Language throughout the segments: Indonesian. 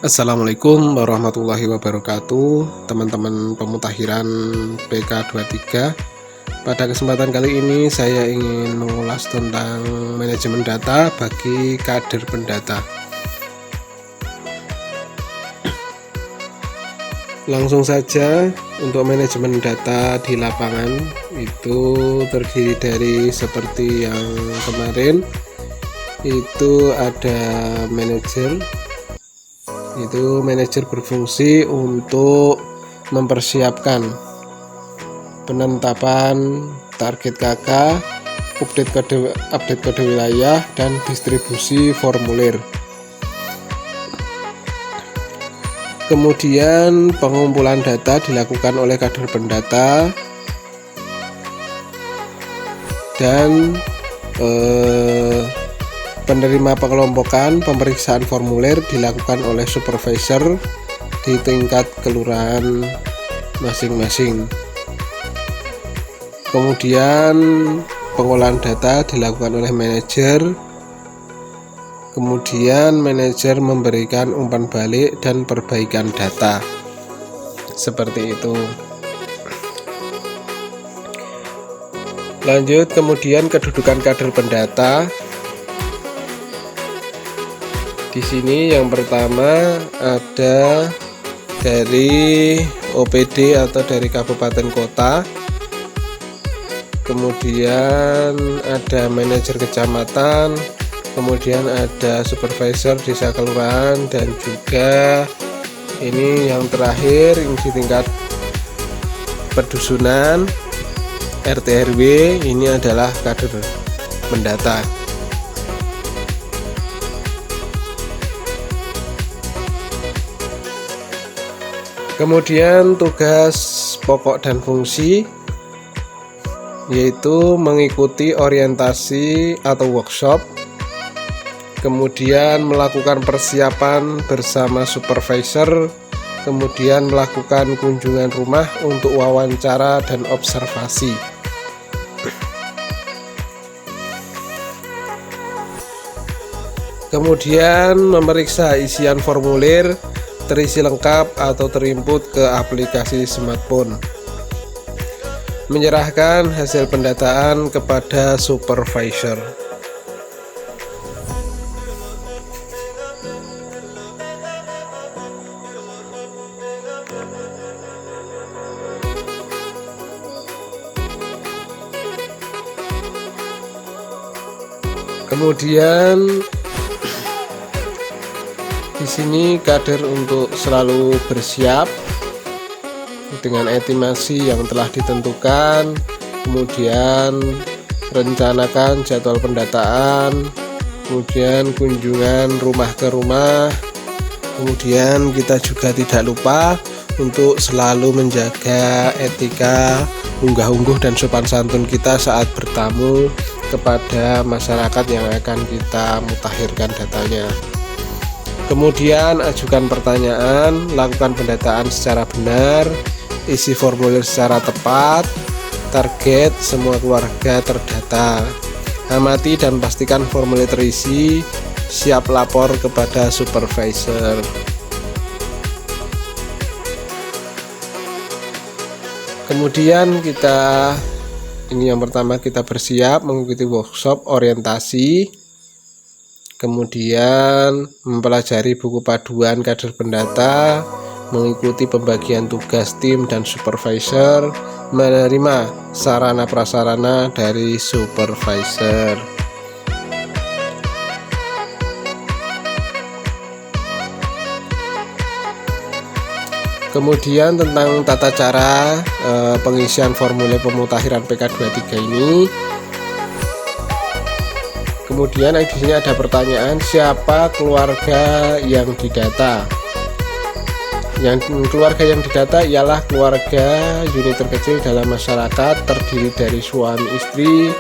Assalamualaikum warahmatullahi wabarakatuh, teman-teman pemutakhiran PK23. Pada kesempatan kali ini saya ingin mengulas tentang manajemen data bagi kader pendata. Langsung saja, untuk manajemen data di lapangan itu terdiri dari seperti yang kemarin, itu ada manajer. Itu manajer berfungsi untuk mempersiapkan penetapan target KK, update kode wilayah, dan distribusi formulir. Kemudian pengumpulan data dilakukan oleh kader pendata dan penerima pengelompokan pemeriksaan formulir dilakukan oleh supervisor di tingkat kelurahan masing-masing. Kemudian pengolahan data dilakukan oleh manajer. Kemudian manajer memberikan umpan balik dan perbaikan data. Seperti itu. Lanjut, kemudian kedudukan kader pendata. Di sini yang pertama ada dari OPD atau dari kabupaten kota, kemudian ada manajer kecamatan, kemudian ada supervisor desa kelurahan, dan juga ini yang terakhir ini di tingkat pedusunan RT RW, ini adalah kader pendata. Kemudian tugas pokok dan fungsi yaitu mengikuti orientasi atau workshop, kemudian melakukan persiapan bersama supervisor, kemudian melakukan kunjungan rumah untuk wawancara dan observasi. Kemudian memeriksa isian formulir terisi lengkap atau terinput ke aplikasi smartphone. Menyerahkan hasil pendataan kepada supervisor. Kemudian di sini kader untuk selalu bersiap dengan estimasi yang telah ditentukan, kemudian rencanakan jadwal pendataan, kemudian kunjungan rumah ke rumah, kemudian kita juga tidak lupa untuk selalu menjaga etika, unggah-ungguh dan sopan santun kita saat bertamu kepada masyarakat yang akan kita mutakhirkan datanya. Kemudian ajukan pertanyaan, lakukan pendataan secara benar, isi formulir secara tepat, target semua keluarga terdata. Amati dan pastikan formulir terisi, siap lapor kepada supervisor. Kemudian ini yang pertama, kita bersiap mengikuti workshop orientasi. Kemudian mempelajari buku paduan kader pendata, mengikuti pembagian tugas tim dan supervisor, menerima sarana prasarana dari supervisor. Kemudian tentang tata cara pengisian formulir pemutakhiran PK23 ini. Kemudian di sini ada pertanyaan, siapa keluarga yang didata? Yang keluarga yang didata ialah keluarga unit terkecil dalam masyarakat, terdiri dari suami istri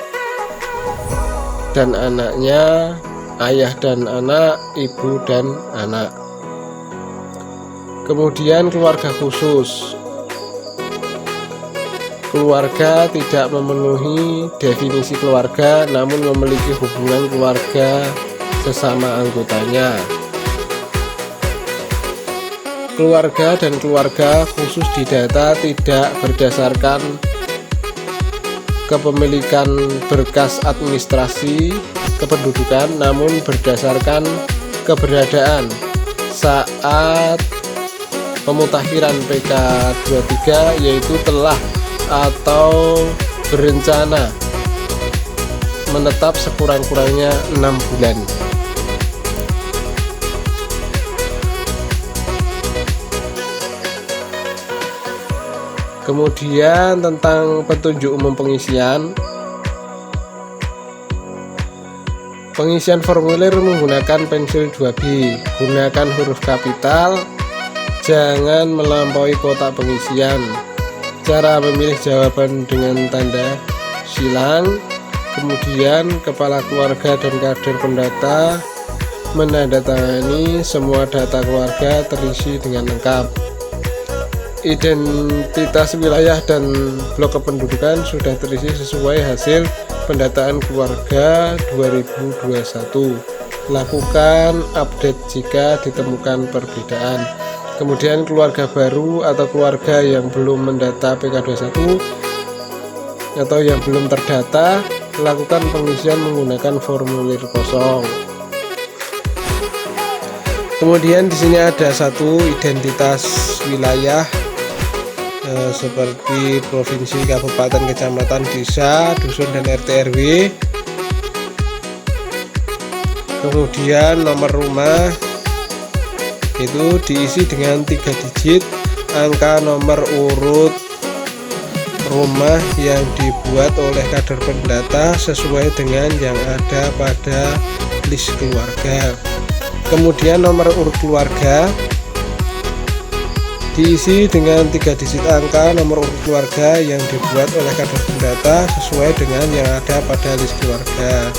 dan anaknya, ayah dan anak, ibu dan anak. Kemudian keluarga khusus. Keluarga tidak memenuhi definisi keluarga, namun memiliki hubungan keluarga sesama anggotanya. keluarga dan keluarga khusus didata tidak berdasarkan kepemilikan berkas administrasi kependudukan, namun berdasarkan keberadaan saat pemutakhiran PK23, yaitu telah atau berencana menetap sekurang-kurangnya 6 bulan. Kemudian tentang petunjuk umum pengisian. Pengisian formulir menggunakan pensil 2B. Gunakan huruf kapital. Jangan melampaui kotak pengisian. Cara memilih jawaban dengan tanda silang. Kemudian kepala keluarga dan kader pendata menandatangani semua data keluarga terisi dengan lengkap. Identitas wilayah dan blok kependudukan sudah terisi sesuai hasil pendataan keluarga 2021. Lakukan update jika ditemukan perbedaan. Kemudian keluarga baru atau keluarga yang belum mendata PK21 atau yang belum terdata, lakukan pengisian menggunakan formulir kosong. Kemudian di sini ada satu identitas wilayah seperti provinsi, kabupaten, kecamatan, desa, dusun, dan RT RW. Kemudian nomor rumah itu diisi dengan 3 digit angka nomor urut rumah yang dibuat oleh kader pendata sesuai dengan yang ada pada list keluarga. Kemudian nomor urut keluarga diisi dengan 3 digit angka nomor urut keluarga yang dibuat oleh kader pendata sesuai dengan yang ada pada list keluarga.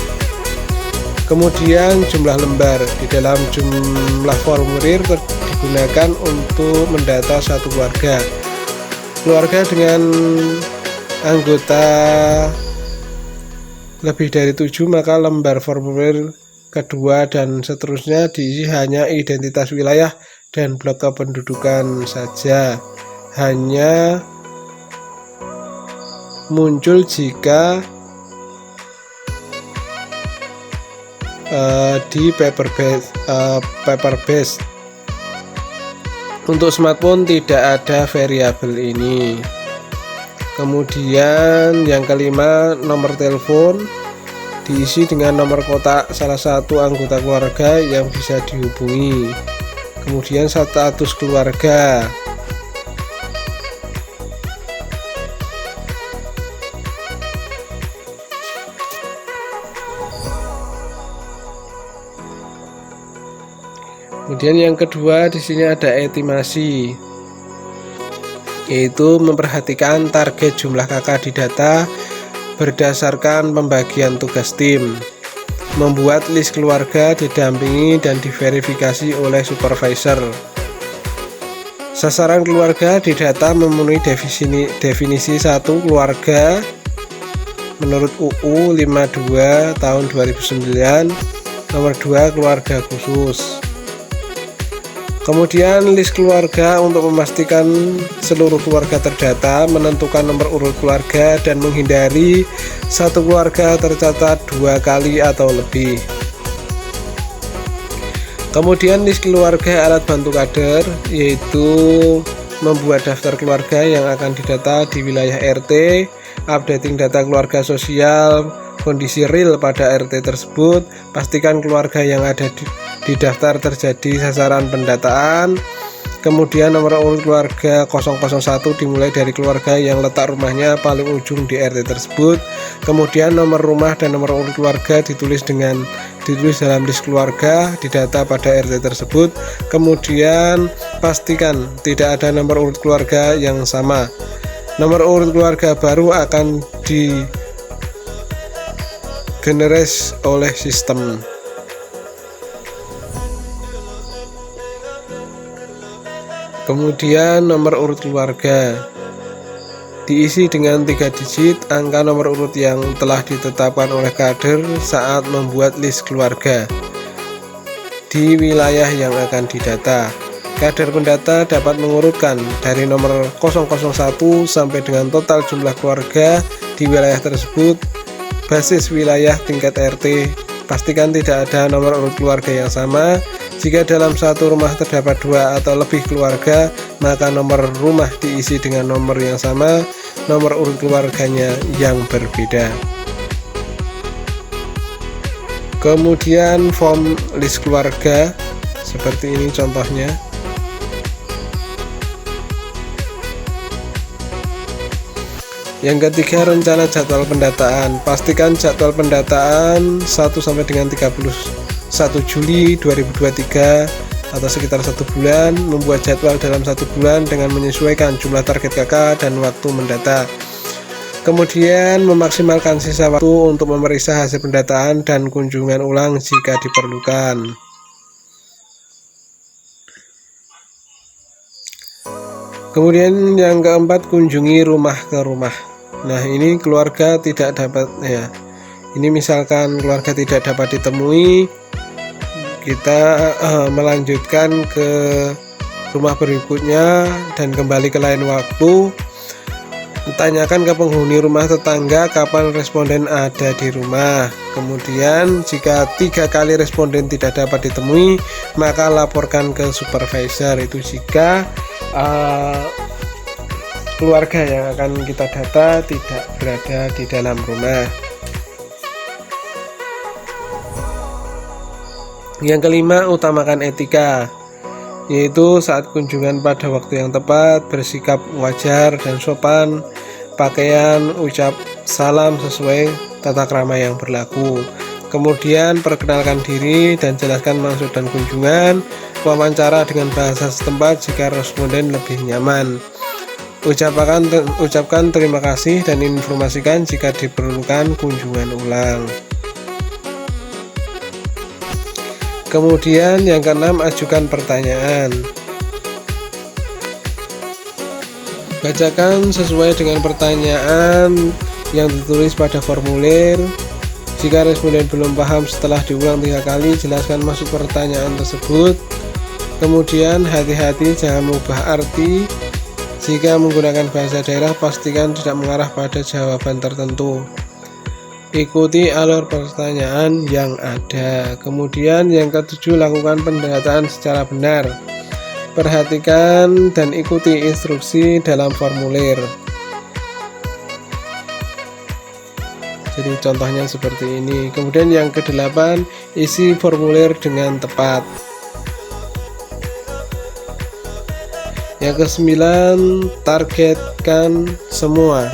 Kemudian jumlah lembar. Di dalam jumlah formulir digunakan untuk mendata satu keluarga. Keluarga dengan anggota lebih dari 7, maka lembar formulir kedua dan seterusnya diisi hanya identitas wilayah dan blok kependudukan saja. Hanya muncul jika di paper base. Untuk smartphone tidak ada variabel ini. Kemudian yang kelima, nomor telepon diisi dengan nomor kotak salah satu anggota keluarga yang bisa dihubungi. Kemudian status keluarga. Kemudian yang kedua di sini ada estimasi, yaitu memperhatikan target jumlah kakak di data berdasarkan pembagian tugas tim. Membuat list keluarga didampingi dan diverifikasi oleh supervisor. Sasaran keluarga di data memenuhi definisi 1 keluarga menurut UU 52 tahun 2009, nomor 2 keluarga khusus. Kemudian list keluarga untuk memastikan seluruh keluarga terdata, menentukan nomor urut keluarga dan menghindari satu keluarga tercatat 2 kali atau lebih. Kemudian list keluarga alat bantu kader, yaitu membuat daftar keluarga yang akan didata di wilayah RT, updating data keluarga sosial, kondisi real pada RT tersebut, pastikan keluarga yang ada di daftar terjadi sasaran pendataan. Kemudian nomor urut keluarga 001 dimulai dari keluarga yang letak rumahnya paling ujung di RT tersebut. Kemudian nomor rumah dan nomor urut keluarga ditulis dalam list keluarga didata pada RT tersebut. Kemudian pastikan tidak ada nomor urut keluarga yang sama. Nomor urut keluarga baru akan digenerasi oleh sistem. Kemudian nomor urut keluarga diisi dengan 3 digit angka nomor urut yang telah ditetapkan oleh kader saat membuat list keluarga di wilayah yang akan didata. Kader pendata dapat mengurutkan dari nomor 001 sampai dengan total jumlah keluarga di wilayah tersebut, basis wilayah tingkat RT. Pastikan tidak ada nomor urut keluarga yang sama. Jika dalam satu rumah terdapat 2 atau lebih keluarga, maka nomor rumah diisi dengan nomor yang sama, nomor urut keluarganya yang berbeda. Kemudian form list keluarga seperti ini contohnya. Yang ketiga, rencana jadwal pendataan. Pastikan jadwal pendataan 1 sampai dengan 31 Juli 2023 atau sekitar 1 bulan. Membuat jadwal dalam 1 bulan dengan menyesuaikan jumlah target KK dan waktu mendata. Kemudian memaksimalkan sisa waktu untuk memeriksa hasil pendataan dan kunjungan ulang jika diperlukan. Kemudian yang keempat, kunjungi rumah ke rumah. Nah, ini keluarga tidak dapat ya. Ini misalkan keluarga tidak dapat ditemui, kita melanjutkan ke rumah berikutnya dan kembali ke lain waktu. Tanyakan ke penghuni rumah tetangga kapan responden ada di rumah. Kemudian jika 3 kali responden tidak dapat ditemui, maka laporkan ke supervisor. Itu jika keluarga yang akan kita data tidak berada di dalam rumah. Yang kelima, utamakan etika, yaitu saat kunjungan pada waktu yang tepat, bersikap wajar dan sopan, pakaian, ucap salam sesuai tata krama yang berlaku. Kemudian perkenalkan diri dan jelaskan maksud dan kunjungan. Wawancara dengan bahasa setempat jika responden lebih nyaman. Ucapkan terima kasih dan informasikan jika diperlukan kunjungan ulang. Kemudian yang keenam, ajukan pertanyaan. Bacakan sesuai dengan pertanyaan yang ditulis pada formulir. Jika responden belum paham setelah diulang 3 kali, jelaskan maksud pertanyaan tersebut. Kemudian hati-hati jangan mengubah arti. Jika menggunakan bahasa daerah, pastikan tidak mengarah pada jawaban tertentu. Ikuti alur pertanyaan yang ada. Kemudian yang ketujuh, lakukan pendataan secara benar. Perhatikan dan ikuti instruksi dalam formulir. Jadi contohnya seperti ini. Kemudian yang kedelapan, isi formulir dengan tepat. Yang kesembilan, targetkan semua.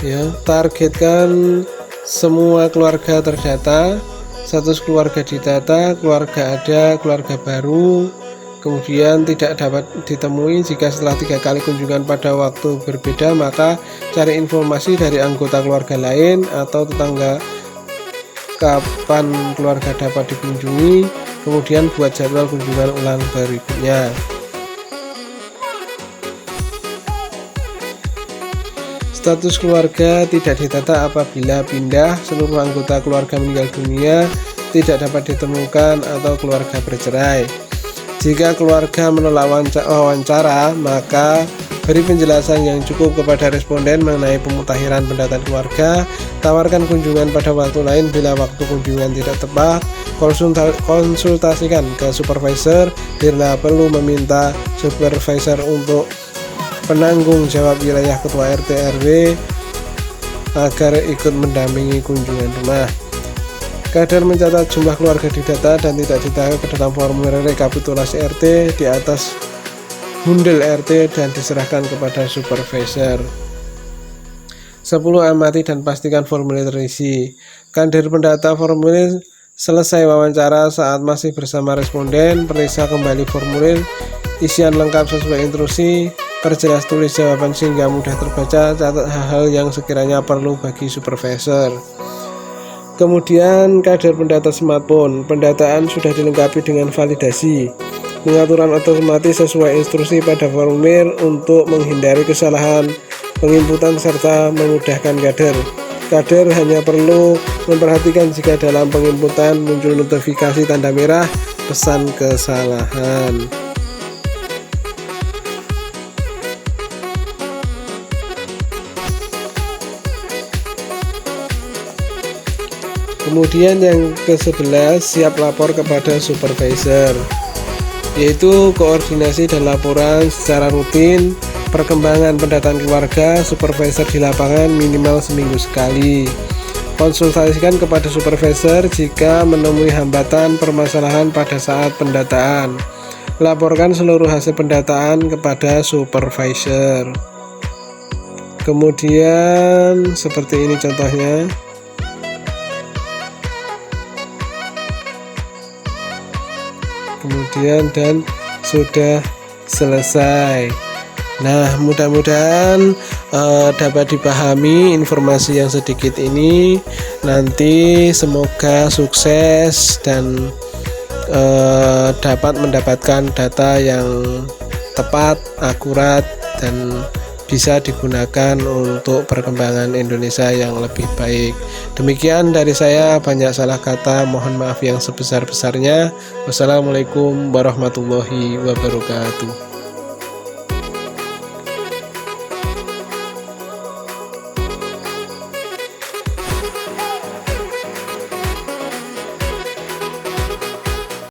Ya, targetkan semua keluarga terdata, status keluarga didata, keluarga ada, keluarga baru. Kemudian tidak dapat ditemui jika setelah 3 kali kunjungan pada waktu berbeda, maka cari informasi dari anggota keluarga lain atau tetangga kapan keluarga dapat dikunjungi. Kemudian buat jadwal kunjungan ulang berikutnya. Status keluarga tidak didata apabila pindah, seluruh anggota keluarga meninggal dunia, tidak dapat ditemukan, atau keluarga bercerai. Jika keluarga menolak wawancara, maka beri penjelasan yang cukup kepada responden mengenai pemutakhiran pendataan keluarga. Tawarkan kunjungan pada waktu lain bila waktu kunjungan tidak tepat. Konsultasikan ke supervisor bila perlu, meminta supervisor untuk penanggung jawab wilayah ketua RT RW agar ikut mendampingi kunjungan rumah. Kader mencatat jumlah keluarga didata dan tidak didata ke dalam formulir rekapitulasi RT di atas bundel RT dan diserahkan kepada supervisor. 10. Amati dan pastikan formulir terisi. Kader pendata formulir selesai wawancara saat masih bersama responden, periksa kembali formulir, isian lengkap sesuai instruksi, perjelas tulis jawaban sehingga mudah terbaca, catat hal-hal yang sekiranya perlu bagi supervisor. Kemudian kader pendata smartphone, pendataan sudah dilengkapi dengan validasi, pengaturan otomatis sesuai instruksi pada formulir untuk menghindari kesalahan penginputan serta memudahkan kader. Kader hanya perlu memperhatikan jika dalam penginputan muncul notifikasi tanda merah pesan kesalahan. Kemudian yang ke-11, siap lapor kepada supervisor, yaitu koordinasi dan laporan secara rutin perkembangan pendataan keluarga. Supervisor di lapangan minimal seminggu sekali. Konsultasikan kepada supervisor jika menemui hambatan permasalahan pada saat pendataan. Laporkan seluruh hasil pendataan kepada supervisor. Kemudian seperti ini contohnya. Kemudian dan sudah selesai. Nah, mudah-mudahan dapat dipahami informasi yang sedikit ini. Nanti semoga sukses dan dapat mendapatkan data yang tepat, akurat, dan bisa digunakan untuk perkembangan Indonesia yang lebih baik. Demikian dari saya, banyak salah kata, mohon maaf yang sebesar-besarnya. Wassalamualaikum warahmatullahi wabarakatuh.